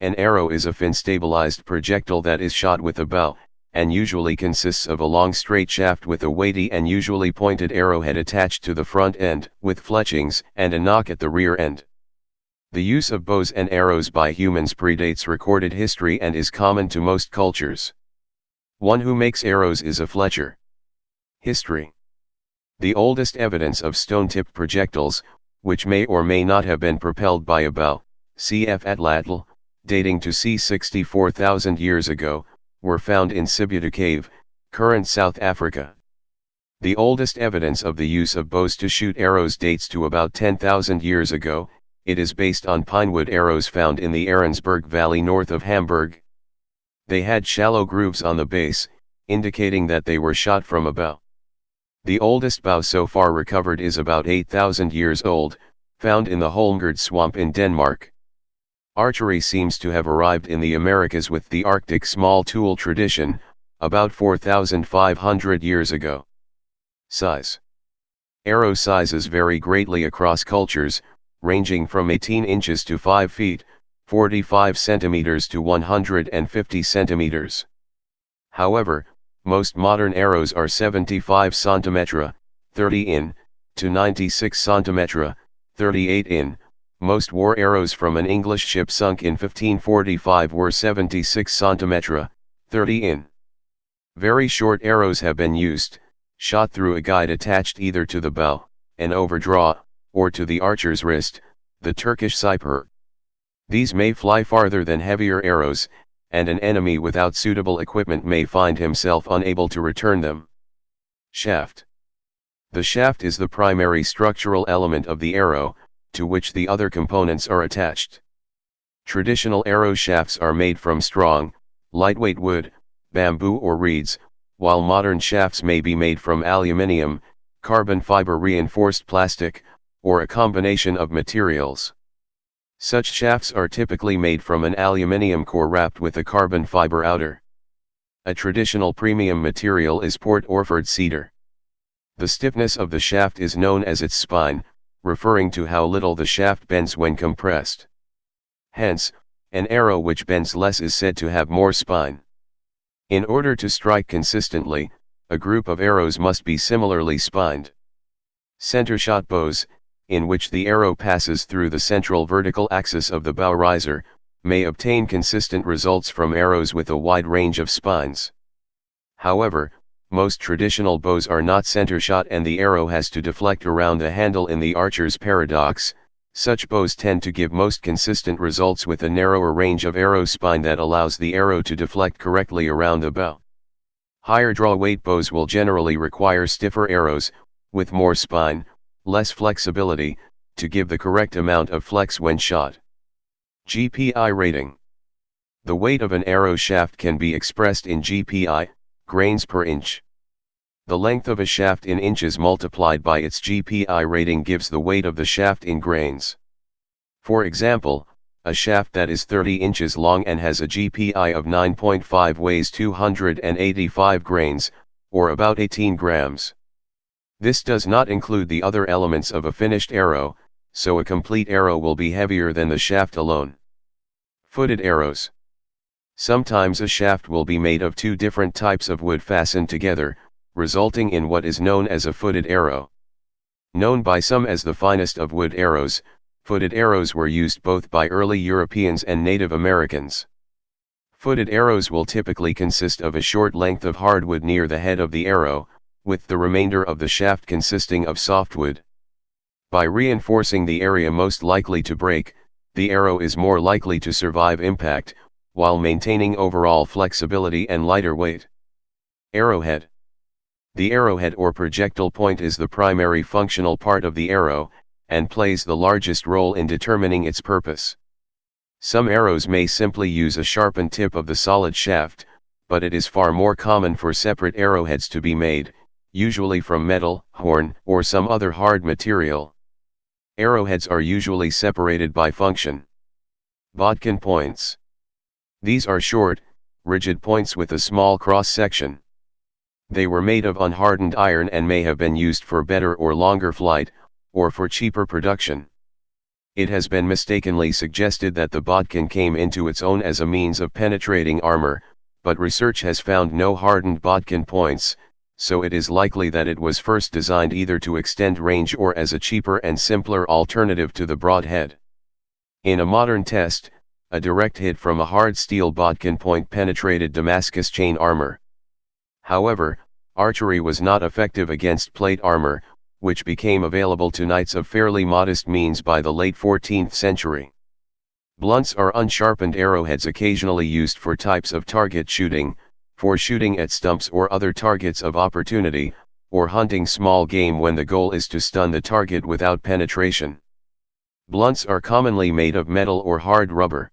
An arrow is a fin-stabilized projectile that is shot with a bow, and usually consists of a long straight shaft with a weighty and usually pointed arrowhead attached to the front end, with fletchings and a nock at the rear end. The use of bows and arrows by humans predates recorded history and is common to most cultures. One who makes arrows is a fletcher. History. The oldest evidence of stone-tipped projectiles, which may or may not have been propelled by a bow, cf. Atlatl, dating to c. 64,000 years ago, were found in Sibuta Cave, current South Africa. The oldest evidence of the use of bows to shoot arrows dates to about 10,000 years ago. It is based on pinewood arrows found in the Ahrensburg Valley north of Hamburg. They had shallow grooves on the base, indicating that they were shot from a bow. The oldest bow so far recovered is about 8,000 years old, found in the Holmgård swamp in Denmark. Archery seems to have arrived in the Americas with the Arctic small tool tradition, about 4,500 years ago. Size. Arrow sizes vary greatly across cultures, ranging from 18 inches to 5 feet, 45 centimeters to 150 centimeters. However, most modern arrows are 75 centimetra, 30 in, to 96 centimetra, 38 in. Most war arrows from an English ship sunk in 1545 were 76 centimetra, 30 in. Very short arrows have been used, shot through a guide attached either to the bow, an overdraw, or to the archer's wrist, the Turkish siper. These may fly farther than heavier arrows, and an enemy without suitable equipment may find himself unable to return them. Shaft. The shaft is the primary structural element of the arrow, to which the other components are attached. Traditional arrow shafts are made from strong, lightweight wood, bamboo or reeds, while modern shafts may be made from aluminium, carbon fiber reinforced plastic, or a combination of materials. Such shafts are typically made from an aluminium core wrapped with a carbon fiber outer. A traditional premium material is Port Orford cedar. The stiffness of the shaft is known as its spine, referring to how little the shaft bends when compressed. Hence, an arrow which bends less is said to have more spine. In order to strike consistently, a group of arrows must be similarly spined. Center shot bows, in which the arrow passes through the central vertical axis of the bow riser, may obtain consistent results from arrows with a wide range of spines. However, most traditional bows are not center shot and the arrow has to deflect around the handle in the archer's paradox. Such bows tend to give most consistent results with a narrower range of arrow spine that allows the arrow to deflect correctly around the bow. Higher draw weight bows will generally require stiffer arrows, with more spine, less flexibility, to give the correct amount of flex when shot. GPI rating. The weight of an arrow shaft can be expressed in GPI, grains per inch. The length of a shaft in inches multiplied by its GPI rating gives the weight of the shaft in grains. For example, a shaft that is 30 inches long and has a GPI of 9.5 weighs 285 grains, or about 18 grams. This does not include the other elements of a finished arrow, so a complete arrow will be heavier than the shaft alone. Footed arrows. Sometimes a shaft will be made of two different types of wood fastened together, resulting in what is known as a footed arrow. Known by some as the finest of wood arrows, footed arrows were used both by early Europeans and Native Americans. Footed arrows will typically consist of a short length of hardwood near the head of the arrow, with the remainder of the shaft consisting of softwood. By reinforcing the area most likely to break, the arrow is more likely to survive impact, while maintaining overall flexibility and lighter weight. Arrowhead. The arrowhead or projectile point is the primary functional part of the arrow, and plays the largest role in determining its purpose. Some arrows may simply use a sharpened tip of the solid shaft, but it is far more common for separate arrowheads to be made, usually from metal, horn, or some other hard material. Arrowheads are usually separated by function. Bodkin points. These are short, rigid points with a small cross-section. They were made of unhardened iron and may have been used for better or longer flight, or for cheaper production. It has been mistakenly suggested that the bodkin came into its own as a means of penetrating armor, but research has found no hardened bodkin points, so it is likely that it was first designed either to extend range or as a cheaper and simpler alternative to the broadhead. In a modern test, a direct hit from a hard steel bodkin point penetrated Damascus chain armor. However, archery was not effective against plate armor, which became available to knights of fairly modest means by the late 14th century. Blunts are unsharpened arrowheads occasionally used for types of target shooting, for shooting at stumps or other targets of opportunity, or hunting small game when the goal is to stun the target without penetration. Blunts are commonly made of metal or hard rubber.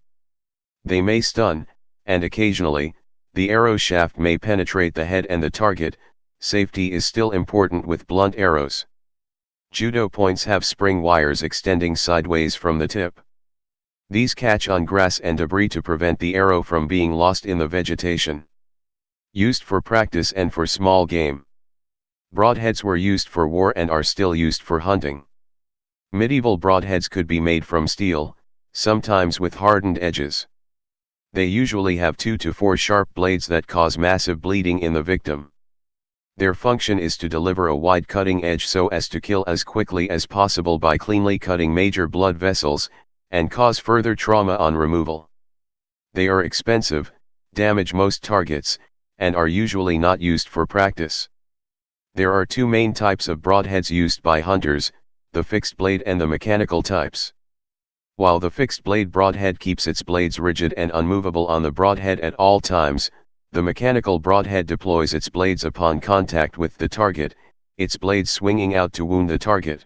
They may stun, and occasionally, the arrow shaft may penetrate the head and the target. Safety is still important with blunt arrows. Judo points have spring wires extending sideways from the tip. These catch on grass and debris to prevent the arrow from being lost in the vegetation. Used for practice and for small game. Broadheads were used for war and are still used for hunting. Medieval broadheads could be made from steel, sometimes with hardened edges. They usually have 2 to 4 sharp blades that cause massive bleeding in the victim. Their function is to deliver a wide cutting edge so as to kill as quickly as possible by cleanly cutting major blood vessels, and cause further trauma on removal. They are expensive, damage most targets, and are usually not used for practice. There are 2 main types of broadheads used by hunters, the fixed blade and the mechanical types. While the fixed blade broadhead keeps its blades rigid and unmovable on the broadhead at all times, the mechanical broadhead deploys its blades upon contact with the target, its blades swinging out to wound the target.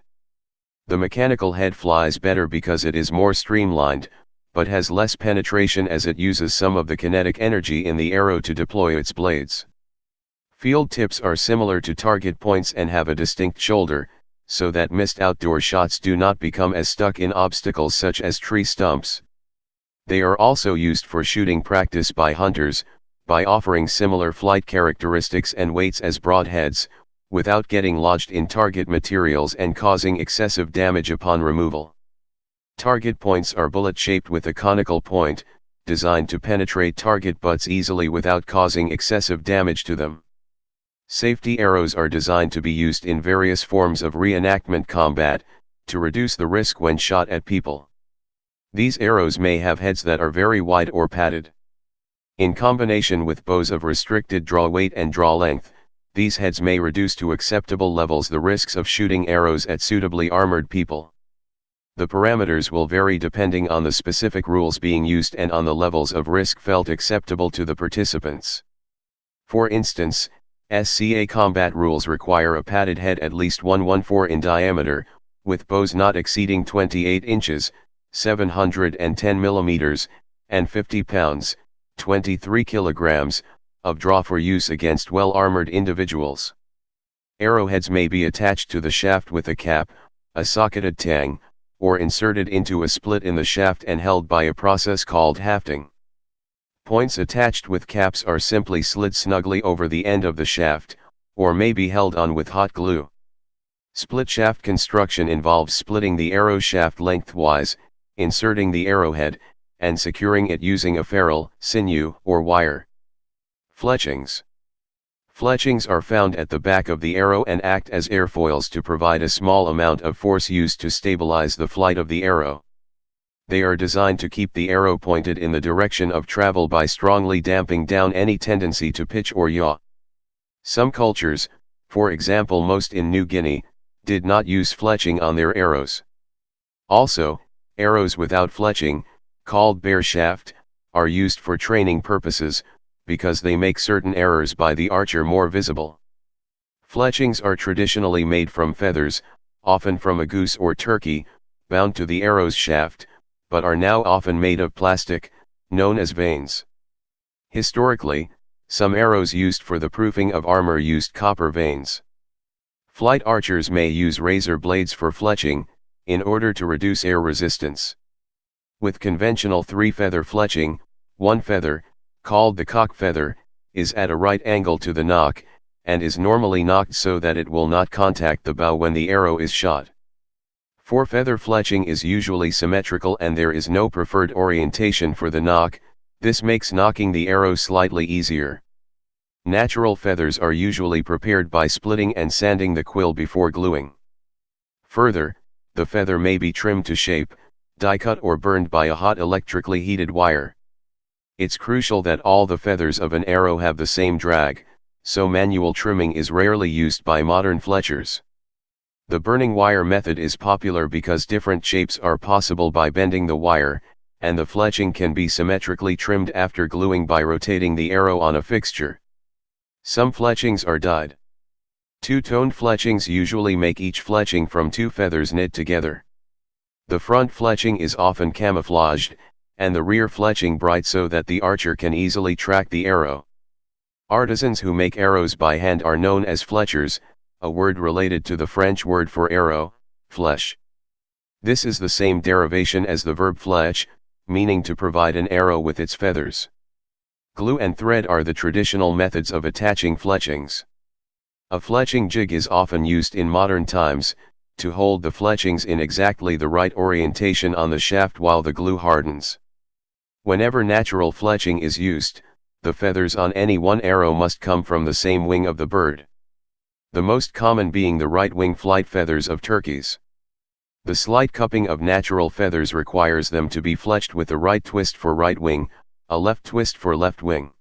The mechanical head flies better because it is more streamlined, but has less penetration as it uses some of the kinetic energy in the arrow to deploy its blades. Field tips are similar to target points and have a distinct shoulder, so that missed outdoor shots do not become as stuck in obstacles such as tree stumps. They are also used for shooting practice by hunters, by offering similar flight characteristics and weights as broadheads, without getting lodged in target materials and causing excessive damage upon removal. Target points are bullet-shaped with a conical point, designed to penetrate target butts easily without causing excessive damage to them. Safety arrows are designed to be used in various forms of reenactment combat, to reduce the risk when shot at people. These arrows may have heads that are very wide or padded. In combination with bows of restricted draw weight and draw length, these heads may reduce to acceptable levels the risks of shooting arrows at suitably armored people. The parameters will vary depending on the specific rules being used and on the levels of risk felt acceptable to the participants. For instance, SCA combat rules require a padded head at least 1/14 in diameter, with bows not exceeding 28 inches, 710 millimeters, and 50 pounds, 23 kilograms, of draw for use against well-armored individuals. Arrowheads may be attached to the shaft with a cap, a socketed tang, or inserted into a split in the shaft and held by a process called hafting. Points attached with caps are simply slid snugly over the end of the shaft, or may be held on with hot glue. Split shaft construction involves splitting the arrow shaft lengthwise, inserting the arrowhead, and securing it using a ferrule, sinew, or wire. Fletchings. Fletchings are found at the back of the arrow and act as airfoils to provide a small amount of force used to stabilize the flight of the arrow. They are designed to keep the arrow pointed in the direction of travel by strongly damping down any tendency to pitch or yaw. Some cultures, for example most in New Guinea, did not use fletching on their arrows. Also, arrows without fletching, called bare shaft, are used for training purposes, because they make certain errors by the archer more visible. Fletchings are traditionally made from feathers, often from a goose or turkey, bound to the arrow's shaft, but are now often made of plastic, known as vanes. Historically, some arrows used for the proofing of armor used copper vanes. Flight archers may use razor blades for fletching, in order to reduce air resistance. With conventional 3-feather fletching, one feather, called the cock feather, is at a right angle to the nock, and is normally nocked so that it will not contact the bow when the arrow is shot. Four-feather fletching is usually symmetrical and there is no preferred orientation for the knock. This makes knocking the arrow slightly easier. Natural feathers are usually prepared by splitting and sanding the quill before gluing. Further, the feather may be trimmed to shape, die-cut or burned by a hot electrically heated wire. It's crucial that all the feathers of an arrow have the same drag, so manual trimming is rarely used by modern fletchers. The burning wire method is popular because different shapes are possible by bending the wire, and the fletching can be symmetrically trimmed after gluing by rotating the arrow on a fixture. Some fletchings are dyed. Two-toned fletchings usually make each fletching from two feathers knit together. The front fletching is often camouflaged, and the rear fletching bright so that the archer can easily track the arrow. Artisans who make arrows by hand are known as fletchers, a word related to the French word for arrow, flèche. This is the same derivation as the verb fletch, meaning to provide an arrow with its feathers. Glue and thread are the traditional methods of attaching fletchings. A fletching jig is often used in modern times, to hold the fletchings in exactly the right orientation on the shaft while the glue hardens. Whenever natural fletching is used, the feathers on any one arrow must come from the same wing of the bird. The most common being the right wing flight feathers of turkeys. The slight cupping of natural feathers requires them to be fletched with a right twist for right wing, a left twist for left wing.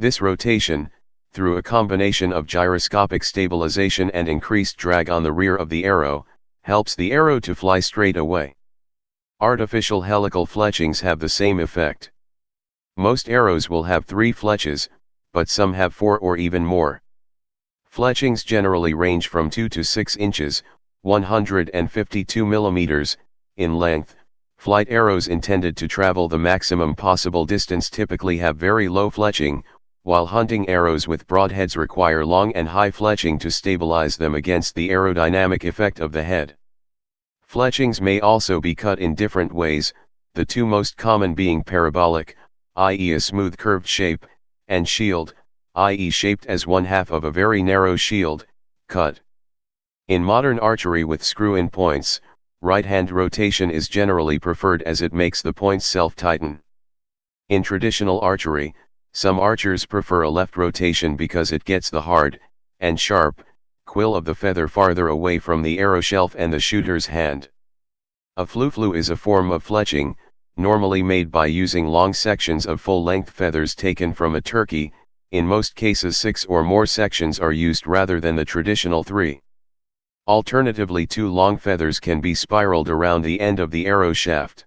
This rotation, through a combination of gyroscopic stabilization and increased drag on the rear of the arrow, helps the arrow to fly straight away. Artificial helical fletchings have the same effect. Most arrows will have 3 fletches, but some have 4 or even more. Fletchings generally range from 2 to 6 inches, 152 millimeters, in length. Flight arrows intended to travel the maximum possible distance typically have very low fletching, while hunting arrows with broadheads require long and high fletching to stabilize them against the aerodynamic effect of the head. Fletchings may also be cut in different ways, the two most common being parabolic, i.e. a smooth curved shape, and shield, i.e. shaped as one half of a very narrow shield, cut. In modern archery with screw-in points, right-hand rotation is generally preferred as it makes the points self-tighten. In traditional archery, some archers prefer a left rotation because it gets the hard, and sharp, quill of the feather farther away from the arrow shelf and the shooter's hand. A flu-flu is a form of fletching, normally made by using long sections of full-length feathers taken from a turkey. In most cases 6 or more sections are used rather than the traditional 3. Alternatively, 2 long feathers can be spiraled around the end of the arrow shaft.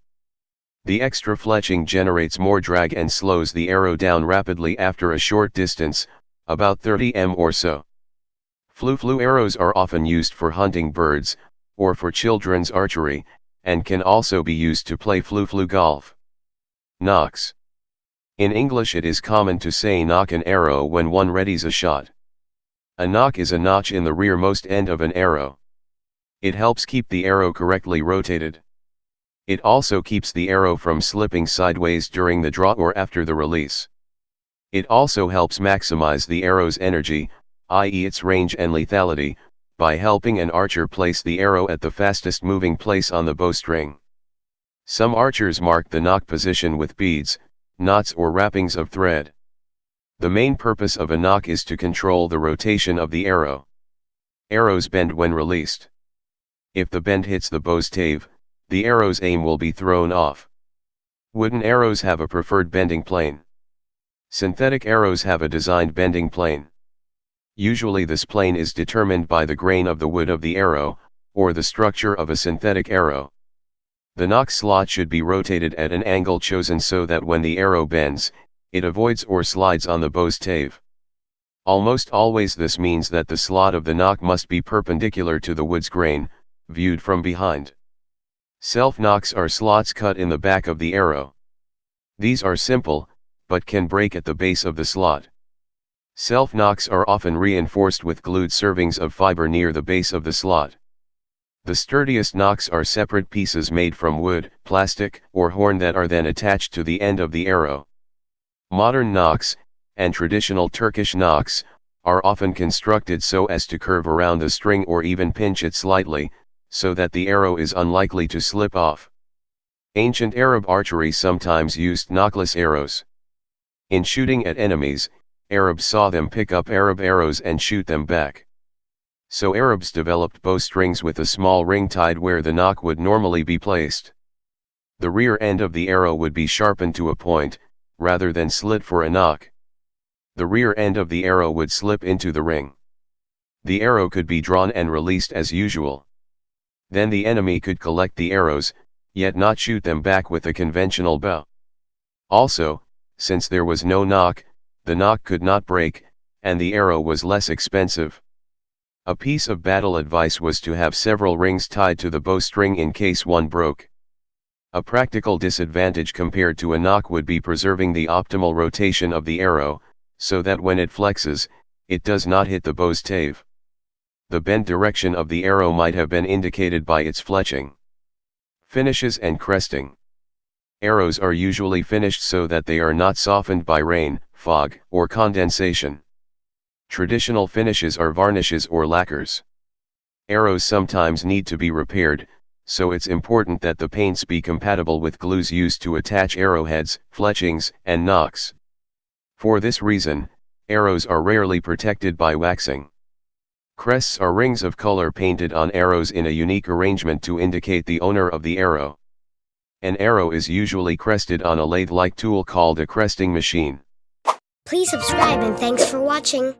The extra fletching generates more drag and slows the arrow down rapidly after a short distance, about 30 m or so. Flu-flu arrows are often used for hunting birds, or for children's archery, and can also be used to play flu-flu golf. Nocks. In English it is common to say nock an arrow when one readies a shot. A nock is a notch in the rearmost end of an arrow. It helps keep the arrow correctly rotated. It also keeps the arrow from slipping sideways during the draw or after the release. It also helps maximize the arrow's energy, i.e. its range and lethality, by helping an archer place the arrow at the fastest moving place on the bowstring. Some archers mark the nock position with beads, knots or wrappings of thread. The main purpose of a nock is to control the rotation of the arrow. Arrows bend when released. If the bend hits the bow's stave, the arrow's aim will be thrown off. Wooden arrows have a preferred bending plane. Synthetic arrows have a designed bending plane. Usually this plane is determined by the grain of the wood of the arrow, or the structure of a synthetic arrow. The nock slot should be rotated at an angle chosen so that when the arrow bends, it avoids or slides on the bow's stave. Almost always this means that the slot of the nock must be perpendicular to the wood's grain, viewed from behind. Self-nocks are slots cut in the back of the arrow. These are simple, but can break at the base of the slot. Self-nocks are often reinforced with glued servings of fiber near the base of the slot. The sturdiest nocks are separate pieces made from wood, plastic, or horn that are then attached to the end of the arrow. Modern nocks, and traditional Turkish nocks, are often constructed so as to curve around the string or even pinch it slightly, so that the arrow is unlikely to slip off. Ancient Arab archery sometimes used knockless arrows. In shooting at enemies, Arabs saw them pick up Arab arrows and shoot them back. So Arabs developed bowstrings with a small ring tied where the knock would normally be placed. The rear end of the arrow would be sharpened to a point, rather than slit for a knock. The rear end of the arrow would slip into the ring. The arrow could be drawn and released as usual. Then the enemy could collect the arrows, yet not shoot them back with a conventional bow. Also, since there was no knock, the knock could not break, and the arrow was less expensive. A piece of battle advice was to have several rings tied to the bowstring in case one broke. A practical disadvantage compared to a knock would be preserving the optimal rotation of the arrow, so that when it flexes, it does not hit the bow's stave. The bent direction of the arrow might have been indicated by its fletching. Finishes and cresting. Arrows are usually finished so that they are not softened by rain, fog, or condensation. Traditional finishes are varnishes or lacquers. Arrows sometimes need to be repaired, so it's important that the paints be compatible with glues used to attach arrowheads, fletchings, and nocks. For this reason, arrows are rarely protected by waxing. Crests are rings of color painted on arrows in a unique arrangement to indicate the owner of the arrow. An arrow is usually crested on a lathe-like tool called a cresting machine. Please subscribe and thanks for watching.